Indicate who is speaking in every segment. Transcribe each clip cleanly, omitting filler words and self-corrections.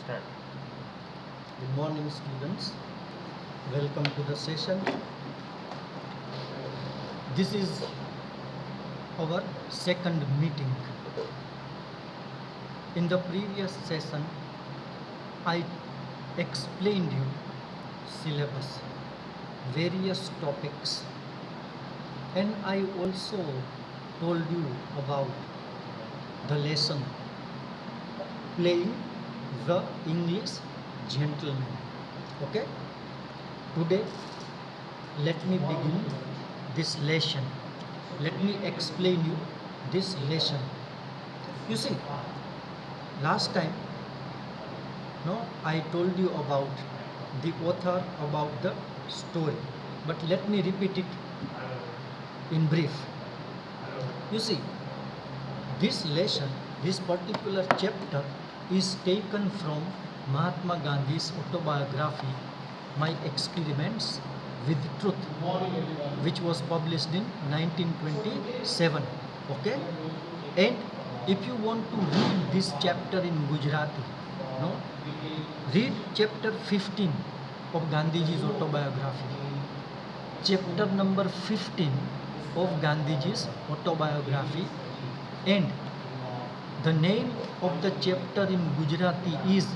Speaker 1: Start.
Speaker 2: Good morning, students. Welcome to the session. This is our second meeting. In the previous session, I explained you syllabus, various topics, and I also told you about the lesson playing the English gentleman. Okay, today let me begin this lesson. Let me explain you this lesson. You see, last time I told you about the author, about the story, but let me repeat it in brief. You see, this lesson, this particular chapter is taken from Mahatma Gandhi's autobiography, My Experiments with Truth, which was published in 1927. Okay, and if you want to read this chapter in Gujarati, read chapter 15 of Gandhiji's autobiography. Chapter number 15 of Gandhiji's autobiography, and the name of the chapter in Gujarati is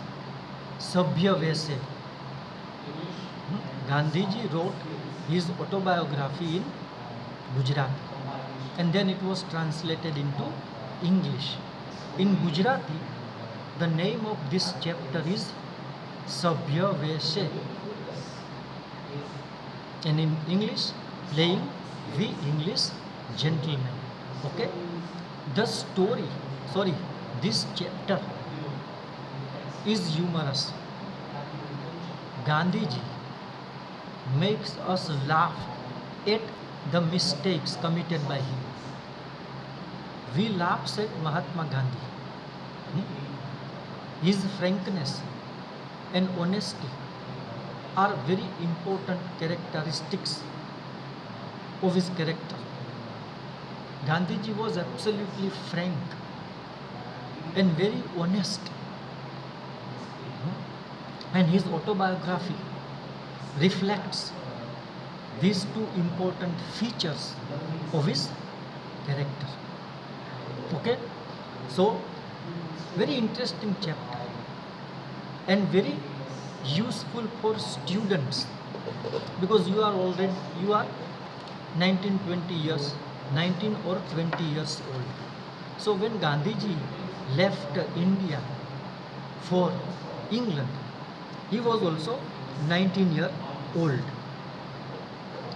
Speaker 2: Sabhya Vaise. Gandhiji wrote his autobiography in Gujarati, and then it was translated into English. In Gujarati, the name of this chapter is Sabhya Vaise, and in English, playing the English gentleman. Okay, this chapter is humorous. Gandhiji makes us laugh at the mistakes committed by him. We laugh at Mahatma Gandhi. His frankness and honesty are very important characteristics of his character. Gandhiji was absolutely frank and very honest, and his autobiography reflects these two important features of his character. Okay, so very interesting chapter and very useful for students, because you are 19 or 20 years old. So when Gandhiji left India for England, he was also 19 years old.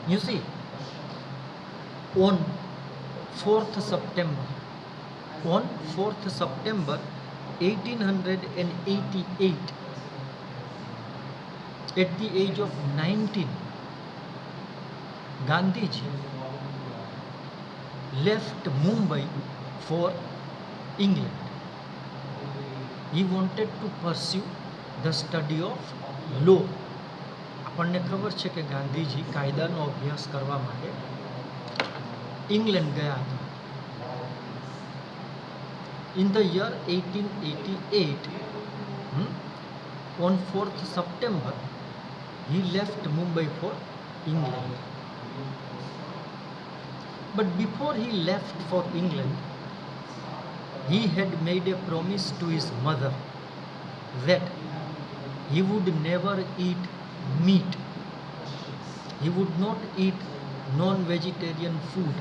Speaker 2: You see, on 4th September 1888, at the age of 19, Gandhiji left Mumbai for England. He wanted to pursue the study of law. આપણને ખબર છે કે ગાંધીજી કાયદાનો અભ્યાસ કરવા માટે England ગયા હતા. In the year 1888, on 4th September, he left Mumbai for England. But before he left for England, he had made a promise to his mother that he would never eat meat. He would not eat non-vegetarian food.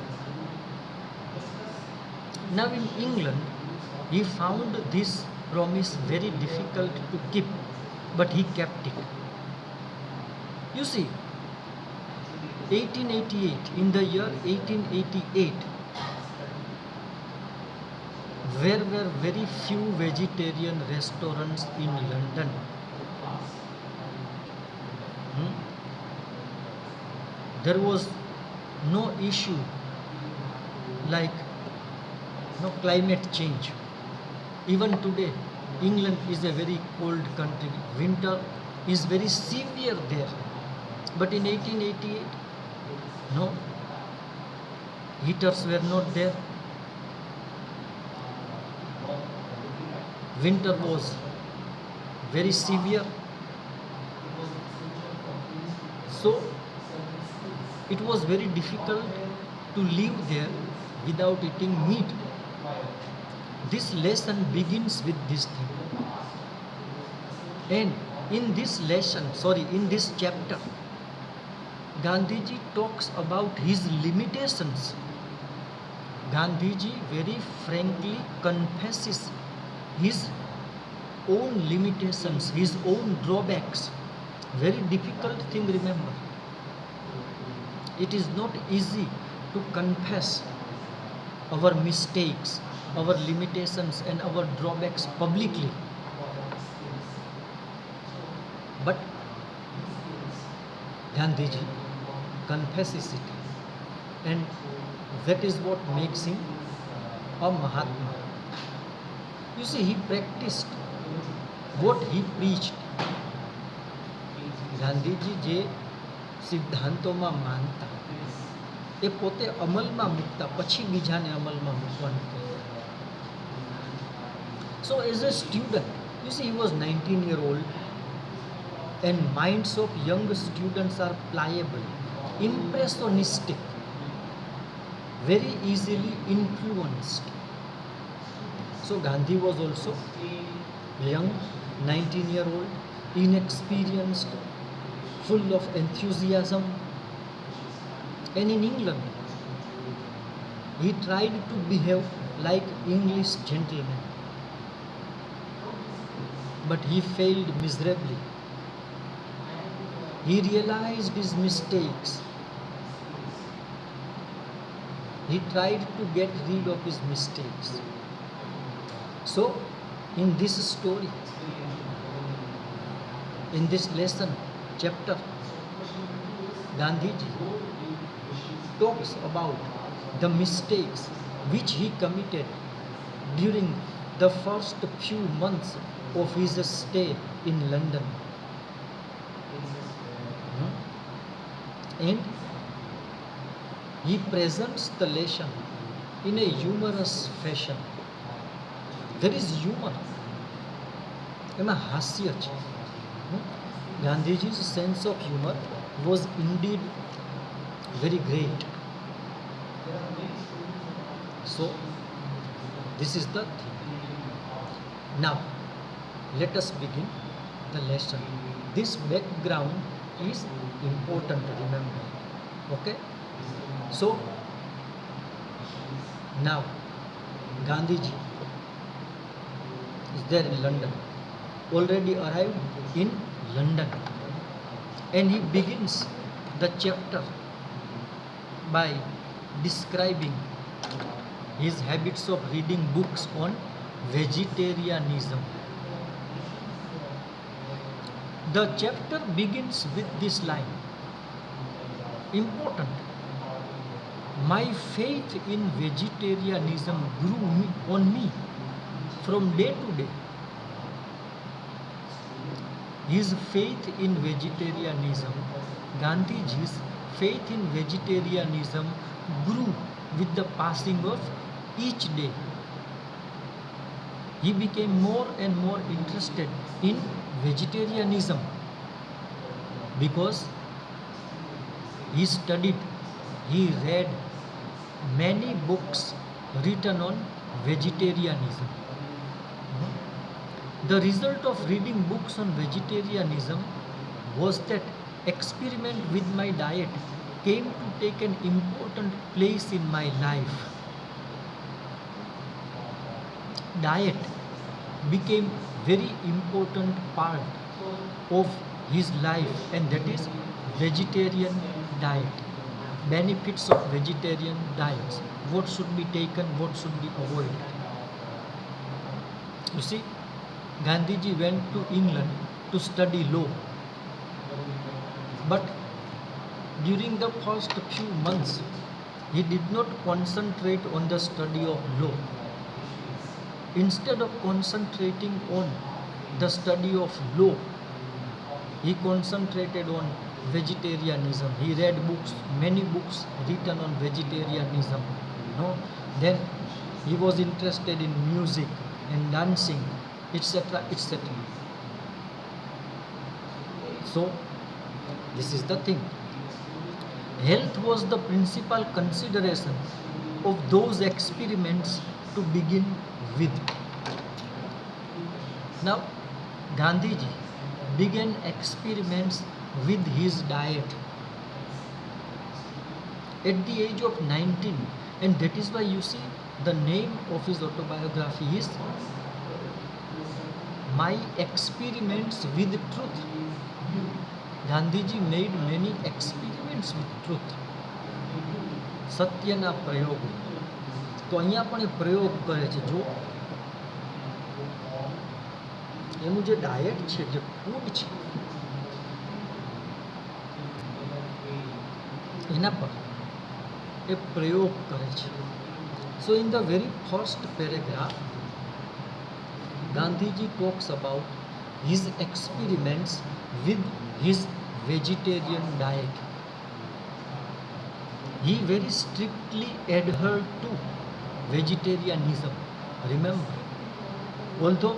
Speaker 2: Now in England, he found this promise very difficult to keep, but he kept it. You see, 1888, in the year 1888, there were very few vegetarian restaurants in London. There was no issue like climate change. Even today, England is a very cold country. Winter is very severe there. But in 1888, no, heaters were not there. Winter was very severe. So it was very difficult to live there without eating meat. This lesson begins with this thing. And in this chapter, Gandhiji talks about his limitations. Gandhiji very frankly confesses his own limitations, his own drawbacks. Very difficult thing, remember. It is not easy to confess our mistakes, our limitations and our drawbacks publicly. But Gandhiji confesses it, and that is what makes him a Mahatma. You see, he practiced what he preached. Gandhiji જે સિદ્ધાંતોમાં માનતા એ પોતે અમલમાં મૂકતા, પછી બીજાને અમલમાં મૂકવાનું કહેતા. So as a student, you see, he was 19-year-old, and minds of young students are pliable, impressionistic, very easily influenced. So Gandhi was also young, 19-year-old, inexperienced, full of enthusiasm. And in England, he tried to behave like English gentleman, but he failed miserably. He realized his mistakes. He tried to get rid of his mistakes. So, in this story, in this lesson, chapter, Gandhiji talks about the mistakes which he committed during the first few months of his stay in London. And he presents the lesson in a humorous fashion. There is humor. એમાં હાસ્ય છે. Gandhiji's sense of humor was indeed very great. So, this is the thing. Now, let us begin the lesson. This background is important to remember. Okay? So, now, Gandhiji is there in London, already arrived in London, and he begins the chapter by describing his habits of reading books on vegetarianism. The chapter begins with this line, important: my faith in vegetarianism grew on me from day to day. His faith in vegetarianism, Gandhiji's faith in vegetarianism grew with the passing of each day. He became more and more interested in vegetarianism because he studied, he read many books written on vegetarianism. The result of reading books on vegetarianism was that experiment with my diet came to take an important place in my life. Diet became very important part of his life, and that is vegetarian diet. Benefits of vegetarian diets. What should be taken, what should be avoided. You see, Gandhiji went to England to study law, but during the first few months he did not concentrate on the study of law. Instead of concentrating on the study of law, he concentrated on vegetarianism. He read books, many books written on vegetarianism. Then he was interested in music and dancing, etc., etc. So, this is the thing. Health was the principal consideration of those experiments to begin with. Now, Gandhiji began experiments with his diet at the age of 19, and that is why you see the name of his autobiography is My Experiments with Truth. Gandhiji made many experiments with truth. સત્યના પ્રયોગો. તો અહીંયા પણ એ પ્રયોગ કરે છે. જો એનું જે ડાયટ છે, જે ફૂડ છે, એના પર એ પ્રયોગ કરે છે. સો in the very first paragraph Gandhiji talks about his experiments with his vegetarian diet. He very strictly adhered to vegetarianism. Remember, although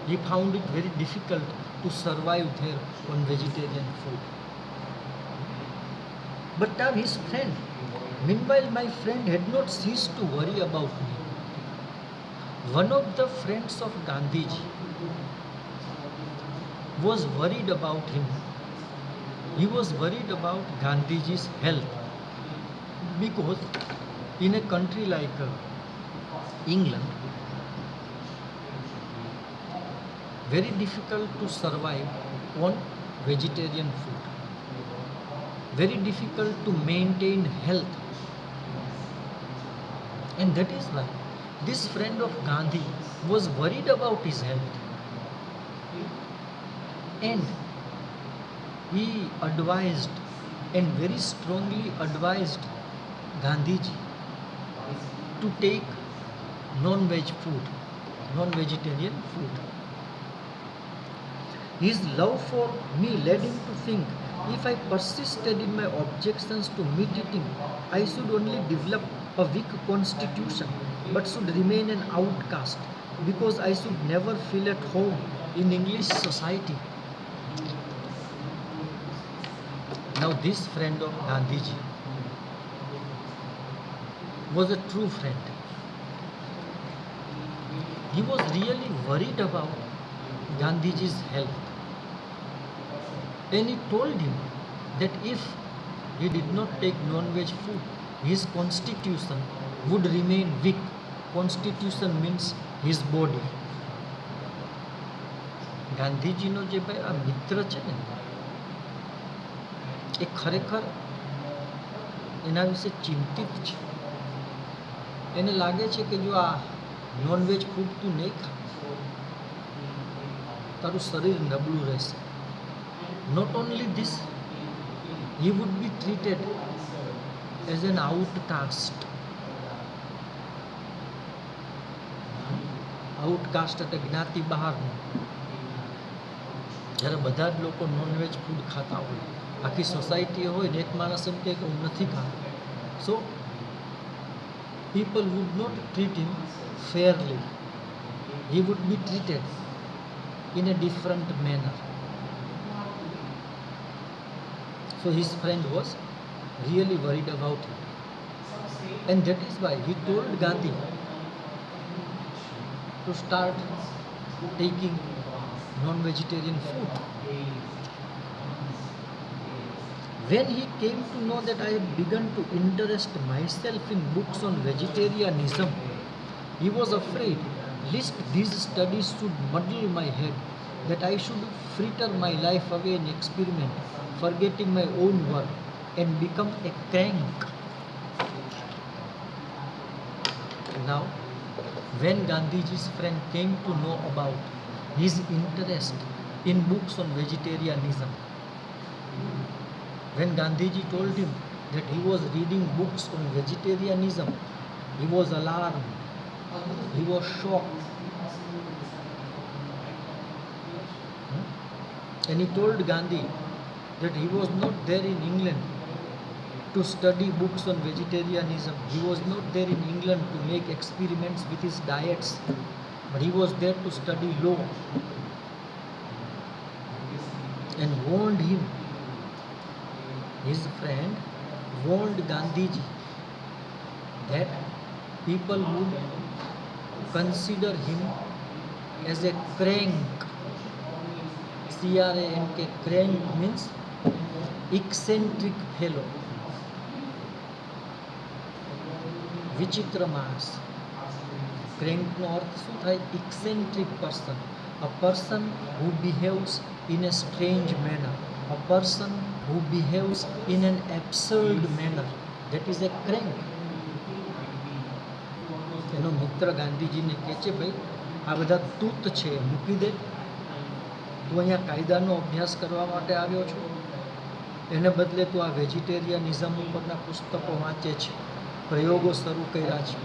Speaker 2: he found it very difficult to survive there on vegetarian food. But now his friend, meanwhile my friend had not ceased to worry about me. One of the friends of Gandhiji was worried about him. He was worried about Gandhiji's health because in a country like England, very difficult to survive on vegetarian food. Very difficult to maintain health. And that is why this friend of Gandhi was worried about his health. And he advised and very strongly advised Gandhiji to take non-veg food, non-vegetarian food. His love for me led him to think if I persisted in my objections to meat eating, I should only develop a weak constitution but should remain an outcast because I should never feel at home in English society. Now this friend of Gandhiji was a true friend. He was really worried about Gandhiji's health. And he told him that if he did not take non-veg food, his constitution would remain weak. Constitution means his body. ગાંધીજીનો જે ભાઈ આ મિત્ર છે ને, એ ખરેખર એના વિશે ચિંતિત છે. એને લાગે છે કે જો આ નોનવેજ ફૂડ તું નહીં ખા, તારું શરીર નબળું રહેશે. Not only this, he would be treated as an outcast. Outcast એટલે જ્ઞાતિ બહારનું. જ્યારે બધા જ લોકો નોનવેજ ફૂડ ખાતા હોય, આખી સોસાયટી હોય ને એક માણસ એમ કહે કે હું નથી ખાતો, સો people would not treat him fairly. He would be treated in a different manner. So his friend was really worried about him. And that is why he told Gandhi to start taking non-vegetarian food. When he came to know that I had begun to interest myself in books on vegetarianism, he was afraid lest these studies should muddle my head, that I should fritter my life away in experiment, forgetting my own work and become a crank. Now, when Gandhiji's friend came to know about his interest in books on vegetarianism, when Gandhiji told him that he was reading books on vegetarianism, he was alarmed, he was shocked. And he told Gandhi that he was not there in England to study books on vegetarianism. He was not there in England to make experiments with his diets, but he was there to study law. and warned him. His friend warned Gandhiji that people would consider him as a crank. C-R-A-N-K. Crank means eccentric fellow. વિચિત્ર માણસ. ક્રેન્કનો અર્થ શું થાય? ઇક્સેન્ટ્રિક person. A person who behaves in a strange manner. A person who behaves in an absurd manner. That is a crank. એનો મિત્ર ગાંધીજીને કહે છે, ભાઈ આ બધા તૂત છે, મૂકી દે. તું અહીંયા કાયદાનો અભ્યાસ કરવા માટે આવ્યો છો, એને બદલે તું આ વેજીટેરિયનિઝમ ઉપરના પુસ્તકો વાંચે છે, પ્રયોગો શરૂ કર્યા છે.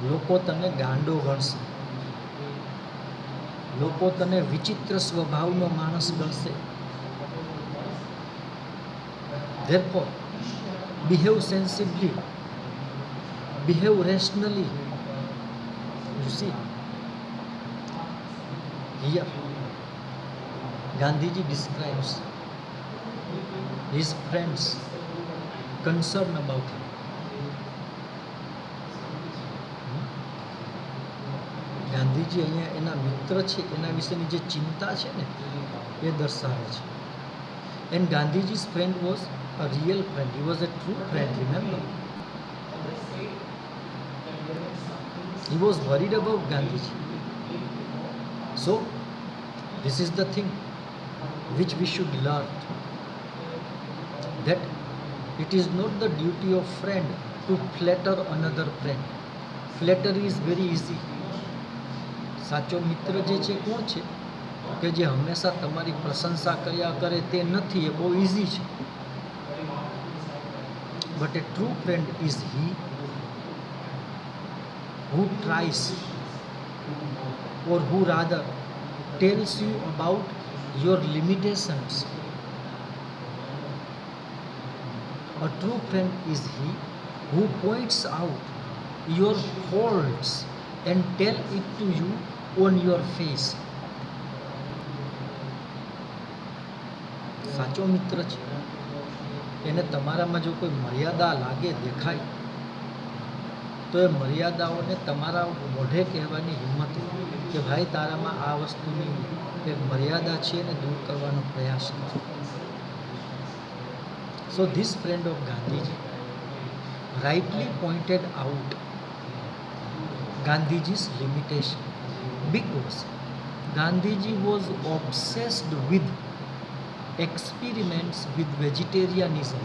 Speaker 2: લોકો તને ગાંડો ગણશે, લોકો તને વિચિત્ર સ્વભાવનો માણસ ગણશે. Therefore, behave sensibly, behave rationally. You see, here Gandhiji describes his friends' concern about him. Gandhiji અહીંયા એના મિત્ર છે એના વિશેની જે ચિંતા છે ને એ દર્શાવે છે. And Gandhiji's friend was a real friend. He was a true friend, remember? He was worried about Gandhiji. So, this is the thing which we should learn. That it is not the duty of friend to flatter another friend. Flattery is very easy. સાચો મિત્ર જે છે કોણ છે? કે જે હંમેશા તમારી પ્રશંસા કર્યા કરે તે નથી. એ બહુ ઇઝી છે. But a true friend is he who tries, or who rather tells you about your limitations. A true friend is he who points out your faults and tell it to you on your face. સાચો મિત્ર છે એને તમારામાં જો કોઈ મર્યાદા લાગે, દેખાય, તો એ મર્યાદાઓને તમારા મોઢે કહેવાની હિંમત કે ભાઈ તારામાં આ વસ્તુની એક મર્યાદા છે એને દૂર કરવાનો પ્રયાસ કરો. So this friend of Gandhiji rightly pointed out Gandhiji's limitation, because Gandhiji was obsessed with experiments with vegetarianism.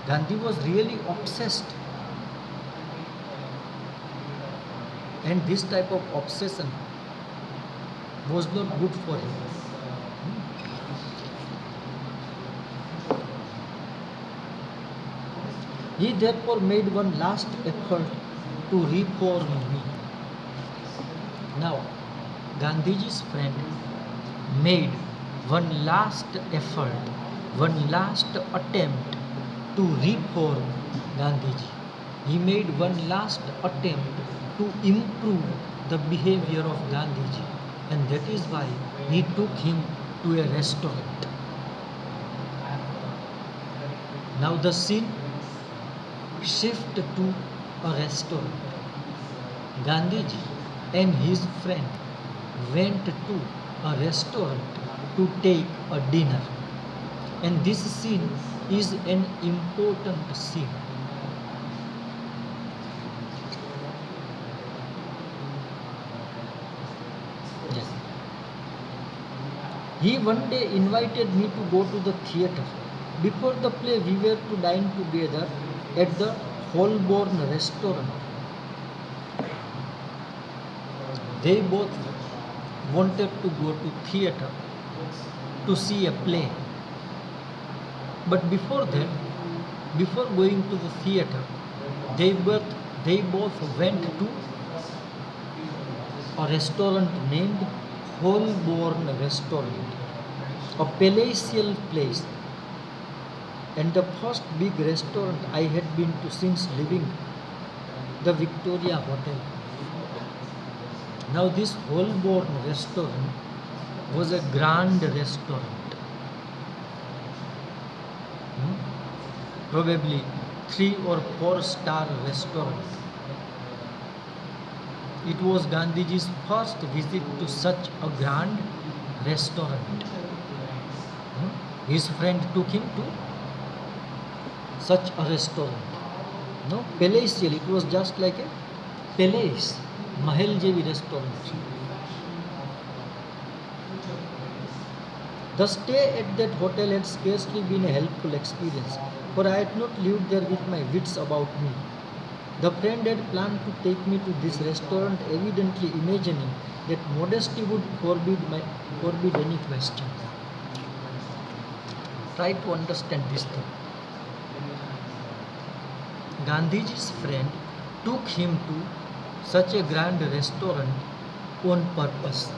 Speaker 2: Gandhi was really obsessed, and this type of obsession was not good for him. He therefore made one last effort to reform me. Now, Gandhiji's friend made one last effort, one last attempt to reform Gandhiji. He made one last attempt to improve the behavior of Gandhiji, and that is why he took him to a restaurant. Now the scene shift to a restaurant. Gandhiji and his friend went to a restaurant to take a dinner, and this scene is an important scene. Yes. He one day invited me to go to the theatre. Before the play, we were to dine together at the Holborn restaurant. They both wanted to go to theatre to see a play. But before that, before going to the theatre, they both went to a restaurant named Holborn Restaurant, a palatial place, and the first big restaurant I had been to since leaving the Victoria Hotel. Now this Holborn restaurant was a grand restaurant. Probably 3 or 4 star restaurant. It was Gandhiji's first visit to such a grand restaurant. His friend took him to such a restaurant. No, palatial. It was just like a palace, mahal jevi restaurant. The stay at that hotel had scarcely been a helpful experience, for I had not lived there with my wits about me. The friend had planned to take me to this restaurant, evidently imagining that modesty would forbid any question. Try to understand this thing. Gandhiji's friend took him to such a grand restaurant on purpose.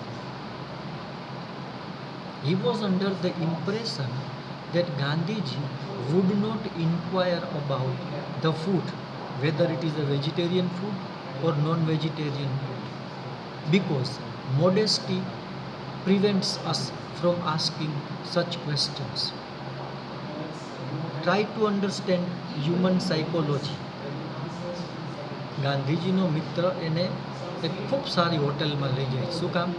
Speaker 2: He was under the impression that Gandhiji would not inquire about the food, whether it is a vegetarian food or non-vegetarian food, because modesty prevents us from asking such questions. Try to understand human psychology. ગાંધીજીનો મિત્ર એને એક ખૂબ સારી હોટલમાં લઈ જાય. શું કામ?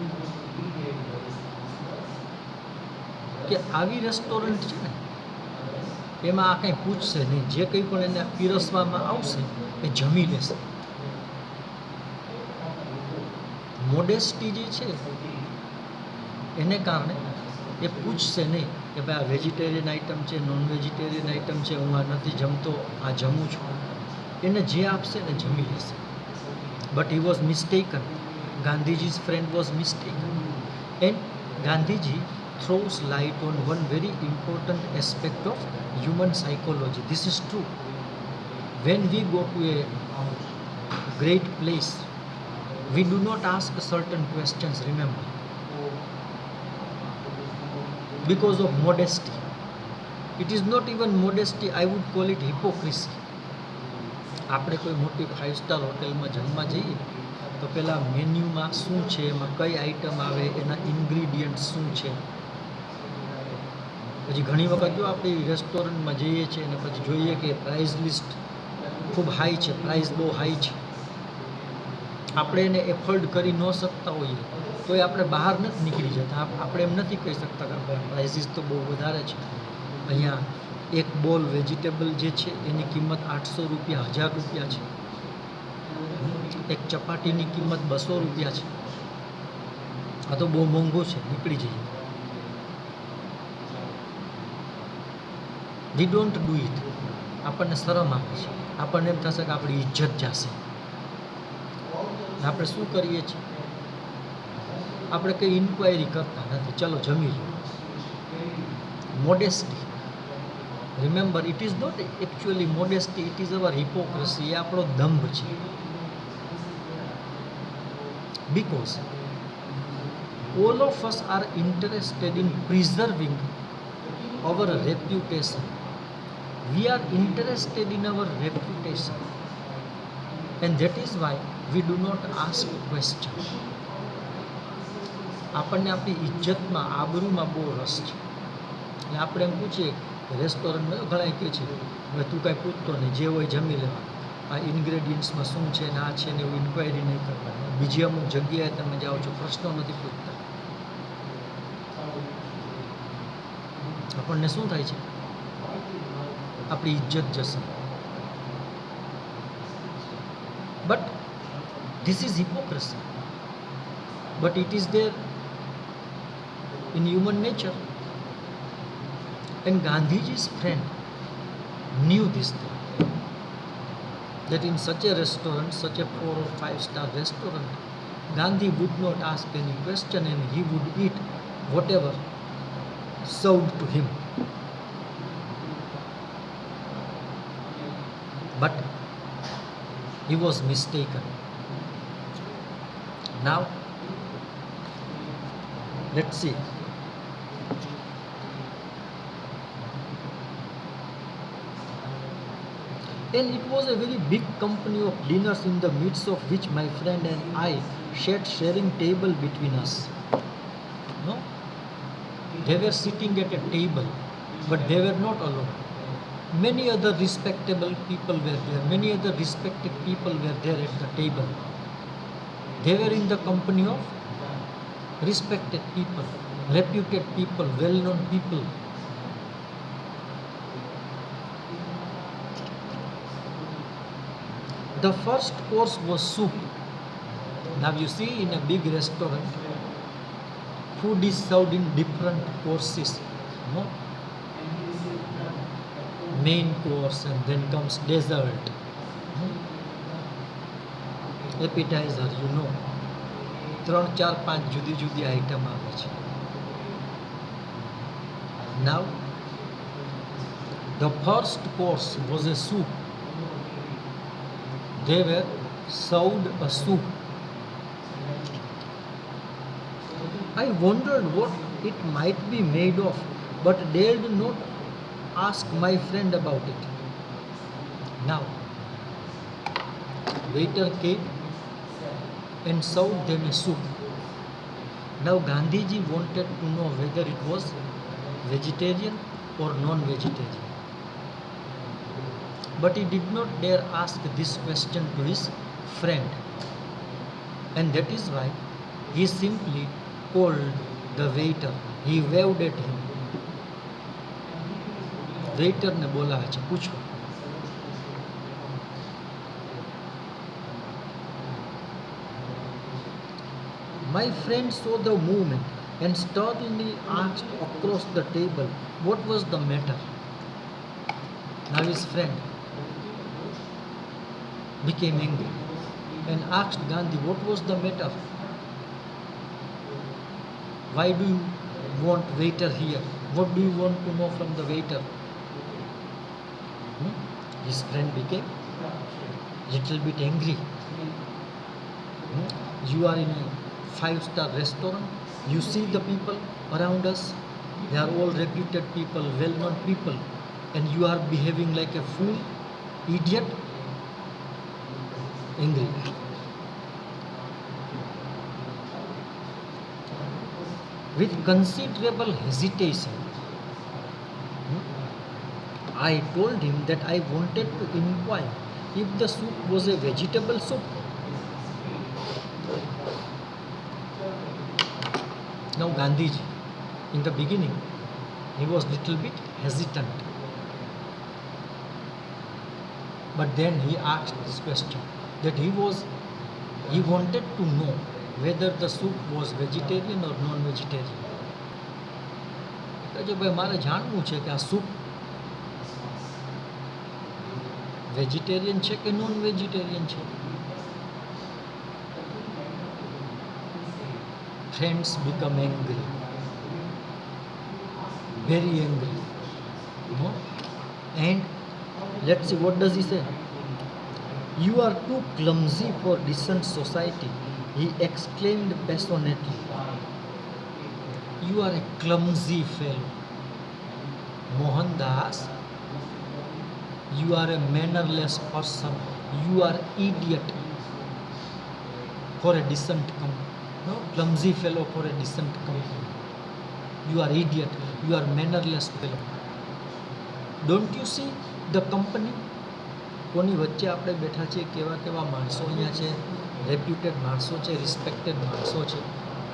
Speaker 2: કે આવી રેસ્ટોરન્ટ છે ને એમાં આ કંઈ પૂછશે નહીં, જે કંઈ પણ એને પીરસવામાં આવશે એ જમી લેશે. મોડેસ્ટી જે છે એને કારણે એ પૂછશે નહીં કે ભાઈ આ વેજીટેરિયન આઈટમ છે, નોન વેજીટેરિયન આઈટમ છે, હું આ નથી જમતો, આ જમું છું. એને જે આપશે ને જમી લેશે. But he was mistaken. ગાંધીજી's friend was mistaken. And Gandhiji throws light on one very important aspect of human psychology. This is true. When we go to a great place, we do not ask certain questions, remember, because of modesty. It is not even modesty, I would call it hypocrisy. આપણે કોઈ મોટી 5 star હોટલમાં જમવા જઈએ તો પહેલાં મેન્યુમાં શું છે, એમાં કઈ આઈટમ આવે, એના ઇન્ગ્રીડિયન્ટ્સ શું છે. પછી ઘણી વખત જો આપણે રેસ્ટોરન્ટમાં જઈએ છીએ અને પછી જોઈએ કે પ્રાઇસ લિસ્ટ ખૂબ હાઈ છે, પ્રાઇસ બહુ હાઈ છે, આપણે એને એફોર્ડ કરી ન શકતા હોઈએ તો એ આપણે બહાર નથી નીકળી જતા. આપણે એમ નથી કહી શકતા કે પ્રાઇસીસ તો બહુ વધારે છે. અહીંયા એક બોલ વેજીટેબલ જે છે એની કિંમત 800 રૂપિયા, 1000 રૂપિયા છે. એક ચપાટીની કિંમત 200 રૂપિયા છે. આ તો બહુ મોંઘું છે, નીકળી જઈએ. We don't do it. આપણને શરમ આવે છે, આપણને એમ થશે કે આપણી ઇજ્જત જશે. આપણે શું કરીએ છીએ? આપણે કંઈ ઇન્ક્વાયરી કરતા નથી, ચલો જમી લો. મોડેસ્ટી. Remember, it is not actually modesty, it is our hypocrisy. એ આપણો દંભ છે. Because all of us are interested in preserving our reputation. We are interested in our reputation. And that is why we do not ask questions. આપણને આપણી ઇજ્જતમાં, આબરૂમાં બહુ રસ છે. એટલે આપણે એમ પૂછીએ રેસ્ટોરન્ટમાં ઘણા કહે છે હવે તું કાંઈ પૂછતો નહીં, જે હોય જમી લેવા, આ ઇન્ગ્રેડિયન્ટ્સમાં શું છે ને આ છે ને એવું ઇન્ક્વાયરી નહીં કરવાની. બીજી અમુક જગ્યાએ તમે જાઓ છો, પ્રશ્નો નથી પૂછતા. આપણને શું થાય છે? આપણી ઇજ્જત જશે. But this is hypocrisy. But it is there in human nature. And Gandhiji's friend knew this thing, that in such a restaurant, such a 4 or 5 star restaurant, Gandhi would not ask any question and he would eat whatever served to him. But he was mistaken. Now, let's see. And it was a very big company of dinners in the midst of which my friend and I sharing table between us. No? They were sitting at a table, but they were not alone. Many other respectable people were there. Many other respected people were there at the table. They were in the company of respected people, reputed people, well-known people. The first course was soup. Now you see, in a big restaurant, food is served in different courses. No? Main course, and then comes dessert. Appetizer, you know. 3, 4, 5 જુદી જુદી item આવે છે. Now, the first course was a soup. They were served a soup. I wondered what it might be made of, but dared not ask my friend about it. Now, waiter came and served them a soup. Now Gandhiji wanted to know whether it was vegetarian or non-vegetarian. But he did not dare ask this question to his friend. And that is why he simply called the waiter. He waved at him. Waiter ने बोला अच्छा पूछो. My friend saw the movement and sternly asked across the table what was the matter. Now his friend became angry and asked Gandhi what was the matter. Why do you want waiter here? What do you want to know from the waiter? His friend became little bit angry. You are in a 5-star restaurant. You see the people around us. They are all reputed people, well-known people, and you are behaving like a fool, idiot, angry. With considerable hesitation, I told him that I wanted to inquire if the soup was a vegetable soup. Now Gandhiji, in the beginning, he was little bit hesitant. But then he asked this question, that he wanted to know whether the soup was vegetarian or non-vegetarian. કહે ભાઈ મારે જાણવું છે કે આ soup vegetarian છે કે non vegetarian છે. Friends become angry, very angry. And let's see, what does he say? You are too clumsy for decent society, he exclaimed passionately. You are a clumsy fellow, Mohandas. You are a mannerless person. You are idiot for a decent company. No, clumsy fellow for a decent company. You are idiot. You are mannerless fellow. Don't you see the company? કોની વચ્ચે આપણે બેઠા છીએ, કેવા કેવા માણસો અહીંયા છે, રેપ્યુટેડ માણસો છે, રિસ્પેક્ટેડ માણસો છે,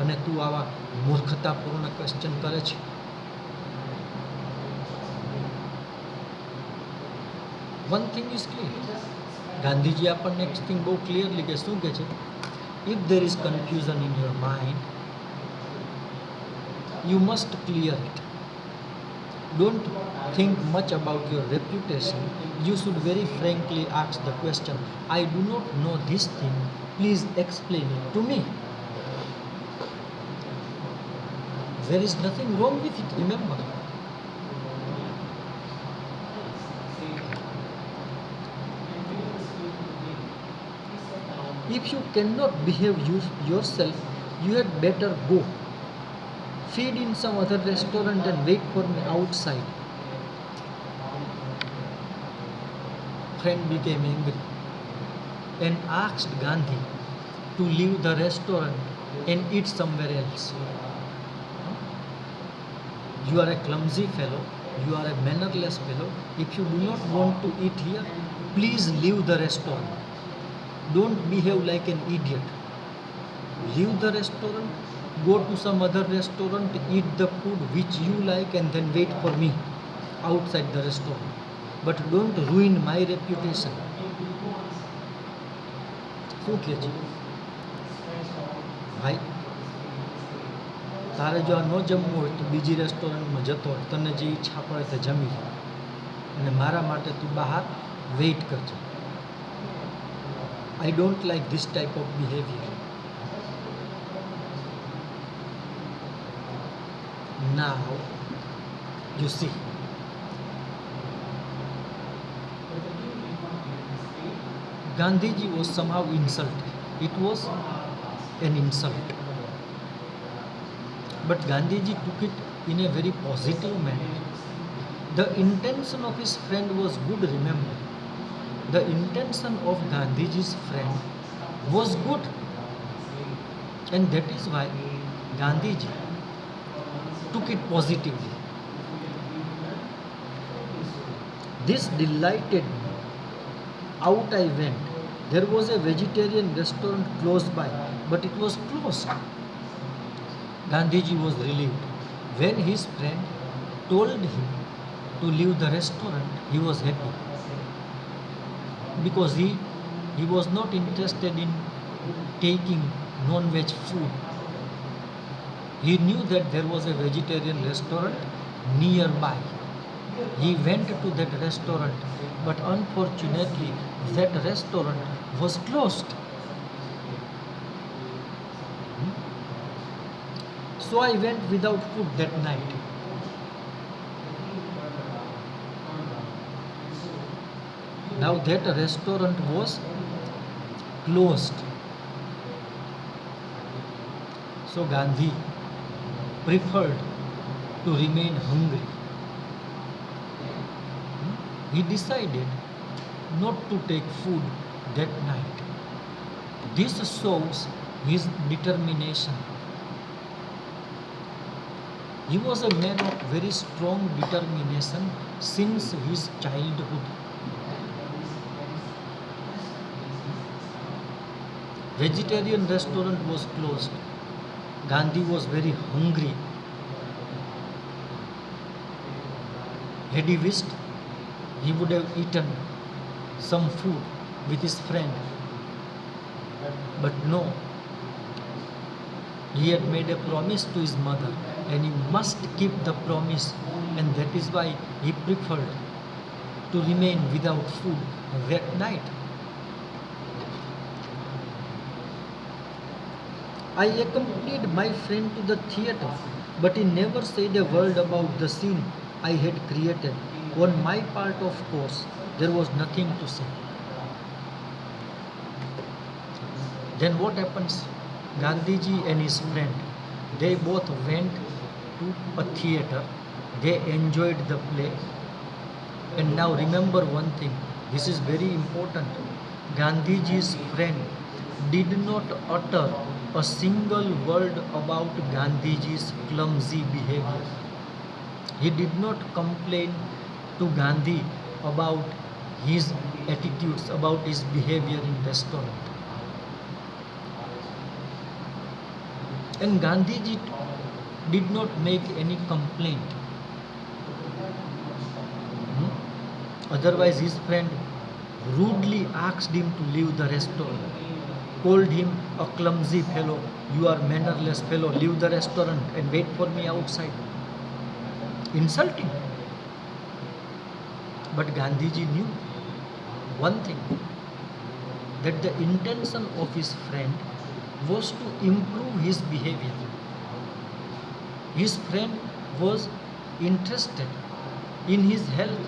Speaker 2: અને તું આવા મૂર્ખતાપૂર્ણ ક્વેશ્ચન કરે છે. One thing is clear. Gandhiji આપણને નેક્સ્ટ થિંગ બહુ ક્લિયરલી કે શું કહે છે? If there is confusion in your mind, you must clear it. Don't think much about your reputation. You should very frankly ask the question, I do not know this thing, please explain it to me. There is nothing wrong with it, remember. If you cannot behave yourself, you had better go. Feed in some other restaurant and wait for me outside. Friend became angry and asked Gandhi to leave the restaurant and eat somewhere else. You are a clumsy fellow, you are a mannerless fellow. If you do not want to eat here, please leave the restaurant. Don't behave like an idiot. Leave the restaurant, go to some other restaurant, eat the food which you like, and then wait for me outside the restaurant. But don't ruin my reputation. શું કહે છે ભાઈ? તારે જો આ ન જમવું હોય તો બીજી રેસ્ટોરન્ટમાં જતો હોય, તને જે ઈચ્છા પડે તે જમી લે, અને મારા માટે તું બહાર વેઇટ કરજે. I don't like this type of behavior. Now, you see, Gandhiji was somehow insulted. It was an insult. But Gandhiji took it in a very positive manner. The intention of his friend was good, remember. The intention of Gandhiji's friend was good. And that is why Gandhiji took it positively. This delighted me. Out I went. There was a vegetarian restaurant close by, but it was closed. Gandhiji was relieved. When his friend told him to leave the restaurant, he was happy. Because he was not interested in taking non-veg food. He knew that there was a vegetarian restaurant nearby. He went to that restaurant, but unfortunately that restaurant was closed. So I went without food that night. Now that restaurant was closed. So Gandhi preferred to remain hungry. He decided not to take food that night. This shows his determination. He was a man of very strong determination since his childhood. Vegetarian restaurant was closed. Gandhi was very hungry. Had he wished, he would have eaten some food with his friend. But no. He had made a promise to his mother, and he must keep the promise, and that is why he preferred to remain without food that night. I accompanied my friend to the theatre, but he never said a word about the scene I had created. On my part, of course, there was nothing to say. Then what happens? Gandhiji and his friend, they both went to a theatre. They enjoyed the play. And now remember one thing, this is very important. Gandhiji's friend did not utter a single word about Gandhiji's clumsy behavior. He did not complain to Gandhi about his attitudes, about his behavior in restaurant. And Gandhiji did not make any complaint. Otherwise, his friend rudely asked him to leave the restaurant, called him a clumsy fellow, you are mannerless fellow, leave the restaurant and wait for me outside. Insulting. But Gandhiji knew one thing, that the intention of his friend was to improve his behavior. His friend was interested in his health.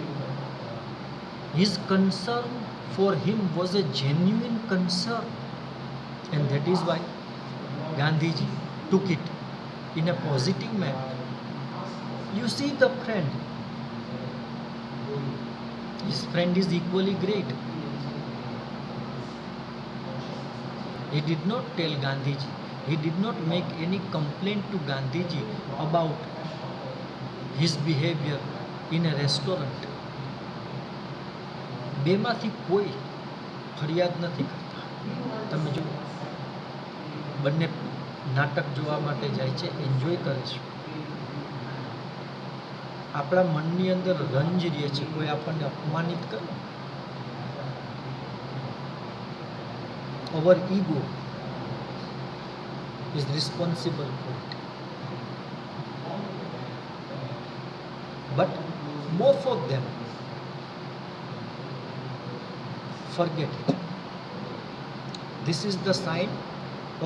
Speaker 2: His concern for him was a genuine concern, and that is why Gandhiji took it in a positive manner. You see the friend. His friend is equally great. He did not tell Gandhiji. He did not make any complaint to Gandhiji about his behavior in a restaurant. બેમાંથી કોઈ ફરિયાદ નથી કરતા. તમે જો બંને નાટક જોવા માટે જાય છે, એન્જોય કરે છે. આપણા મનની અંદર રંજ રહે છે, કોઈ આપણને અપમાનિત કરે. Our ego is responsible for it. But both of them forget it. This is the sign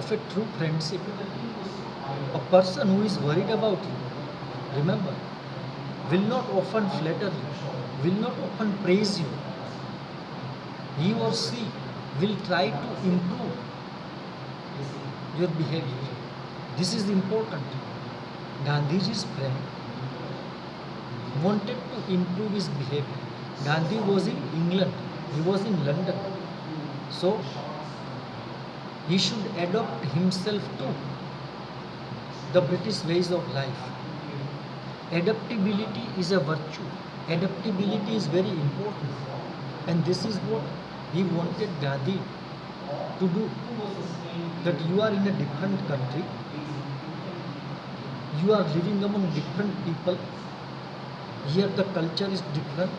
Speaker 2: of a true friendship. A person who is worried about you, remember, will not often flatter you, will not often praise you. He or she will try to improve your behavior. This is important. Gandhiji's friend wanted to improve his behavior. Gandhi was in England, he was in London. So he should adopt himself to the British ways of life. Adaptability is a virtue. Adaptability is very important. And this is what he wanted Gandhi to do. That you are in a different country, you are living among different people, here the culture is different,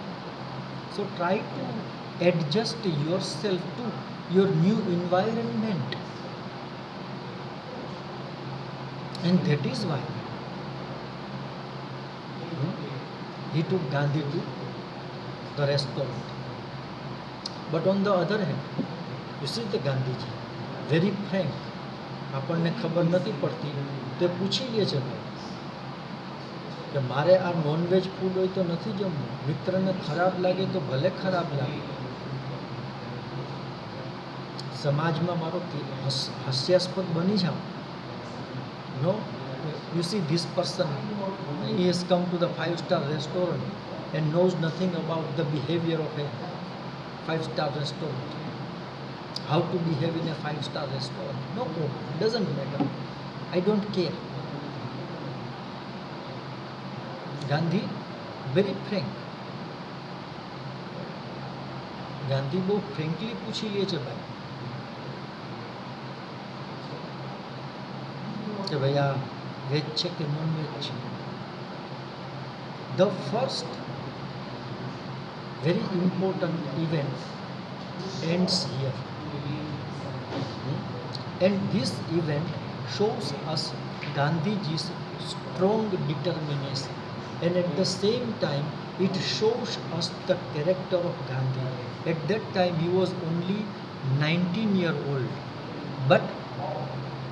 Speaker 2: so try to adjust yourself to your new environment. And that is why he took Gandhi to the restaurant. But on the other hand, you see the Gandhiji, very frank. આપણને ખબર નથી પડતી તે પૂછી લે છે ભાઈ કે મારે આ નોનવેજ ફૂડ હોય તો નથી જમવું, મિત્રને ખરાબ લાગે તો ભલે ખરાબ લાગે, સમાજમાં મારો હાસ્યાસ્પદ બની જાઉં. No, you see this person, he has come to the 5-star restaurant and knows nothing about the behavior of a 5-star restaurant. How to behave in a 5-star restaurant. No problem, doesn't matter. I don't care. Gandhi, very frank. Gandhi બહુ frankly પૂછી લે છે ભાઈ કે ભાઈ આ veg છે કે નોન વેજ છે. The first very important event ends here. And this event shows us Gandhiji's strong determination, and at the same time it shows us the character of Gandhi. At that time he was only 19-year-old, but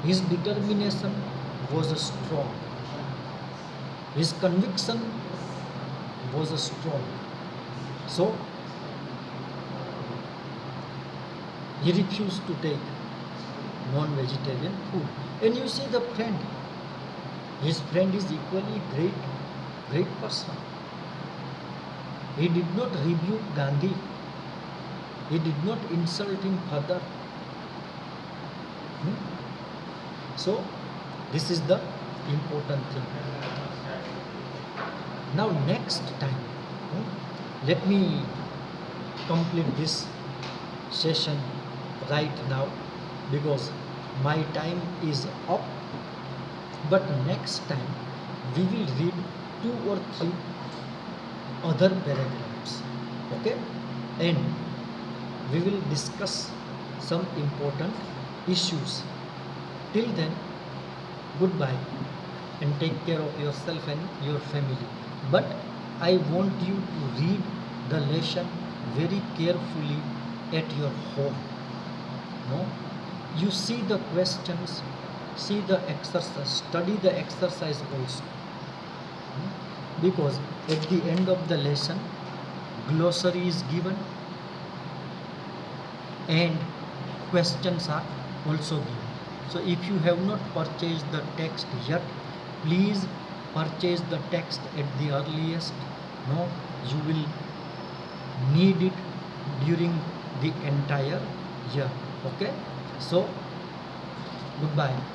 Speaker 2: his determination was strong, his conviction was strong. So he refused to take non-vegetarian food. And you see the friend, his friend is equally great person. He did not rebuke Gandhi, he did not insult him further. So this is the important thing. Now next time, let me complete this session right now because my time is up. But next time we will read 2 or 3 other paragraphs, okay, and we will discuss some important issues. Till then, goodbye and take care of yourself and your family. But I want you to read the lesson very carefully at your home. No, you see the questions, see the exercise, study the exercise also, because at the end of the lesson glossary is given and questions are also given. So if you have not purchased the text yet, please purchase the text at the earliest. No, you will need it during the entire year. Okay, so Goodbye.